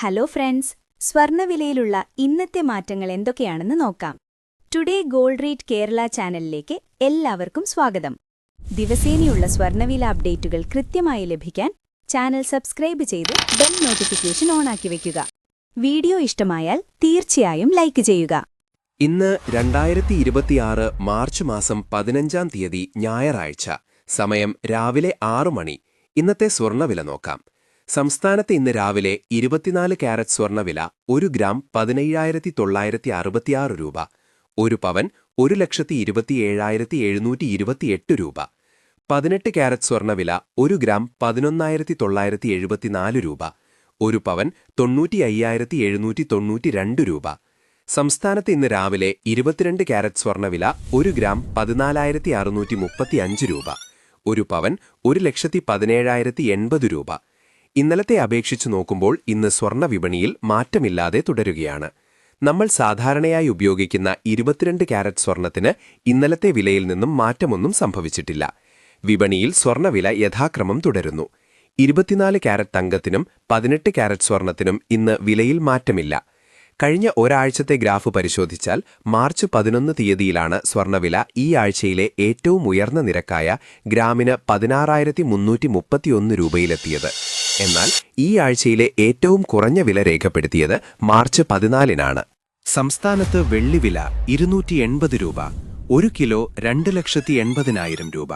Hello friends, സ്വർണ്ണവിലയിലുള്ള ഇന്നത്തെ മാറ്റങ്ങൾ എന്തൊക്കെയാണെന്ന് നോക്കാം. ടുഡേ ഗോൾഡ് റേറ്റ് കേരള ചാനലിലേക്ക് എല്ലാവർക്കും സ്വാഗതം. ദിവസേനയുള്ള സ്വർണ്ണവില അപ്ഡേറ്റുകൾ കൃത്യമായി ലഭിക്കാൻ ചാനൽ സബ്സ്ക്രൈബ് ചെയ്ത് ബെൽ നോട്ടിഫിക്കേഷൻ ഓണാക്കി വയ്ക്കുക. വീഡിയോ ഇഷ്ടമായാൽ തീർച്ചയായും ലൈക്ക് ചെയ്യുക. ഇന്ന് 2026 മാർച്ച് മാസം 15-ാം തീയതി ഞായറാഴ്ച. സമയം രാവിലെ 6 മണി. ഇന്നത്തെ സ്വർണ്ണവില നോക്കാം. സംസ്ഥാനത്ത് ഇന്ന് രാവിലെ 24 കാരറ്റ് സ്വർണ്ണവില 1 ഗ്രാം 17,966 രൂപ, 1 പവൻ 1,27,728 രൂപ. 18 കാരറ്റ് സ്വർണ്ണവില 1 ഗ്രാം 11,974 രൂപ, 1 പവൻ 95,792 രൂപ. സംസ്ഥാനത്ത് ഇന്ന് രാവിലെ 22 കാരറ്റ് സ്വർണ്ണവില 1 ഗ്രാം 14,635 രൂപ, 1 പവൻ 1,17,080 രൂപ. ഇന്നലത്തെ അപേക്ഷിച്ചു നോക്കുമ്പോൾ ഇന്ന് സ്വർണ്ണ വിപണിയിൽ മാറ്റമില്ലാതെ തുടരുകയാണ്. നമ്മൾ സാധാരണയായി ഉപയോഗിക്കുന്ന 22 കാരറ്റ് സ്വർണ്ണത്തിന് ഇന്നലത്തെ വിലയിൽ നിന്നും മാറ്റമൊന്നും സംഭവിച്ചിട്ടില്ല. വിപണിയിൽ സ്വർണ്ണവില യഥാക്രമം തുടരുന്നു. 24 കാരറ്റ് തങ്കത്തിനും 18 കാരറ്റ് സ്വർണ്ണത്തിനും ഇന്ന് വിലയിൽ മാറ്റമില്ല. കഴിഞ്ഞ ഒരാഴ്ചത്തെ ഗ്രാഫ് പരിശോധിച്ചാൽ മാർച്ച് 11 തീയതിയിലാണ് സ്വർണ്ണവില ഈ ആഴ്ചയിലെ ഏറ്റവും ഉയർന്ന നിരക്കായ ഗ്രാമിന് 16,331 രൂപയിലെത്തിയത്. എന്നാൽ ഈ ആഴ്ചയിലെ ഏറ്റവും കുറഞ്ഞ വില രേഖപ്പെടുത്തിയത് മാർച്ച് 14-നാണ്. സംസ്ഥാനത്ത് വെള്ളിവില 280 രൂപ, 1 കിലോ 2,80,000 രൂപ.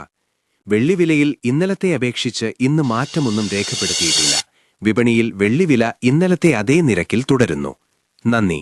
വെള്ളിവിലയിൽ ഇന്നലത്തെ അപേക്ഷിച്ച് ഇന്ന് മാറ്റമൊന്നും രേഖപ്പെടുത്തിയിട്ടില്ല. വിപണിയിൽ വെള്ളിവില ഇന്നലത്തെ അതേ നിരക്കിൽ തുടരുന്നു. നന്ദി.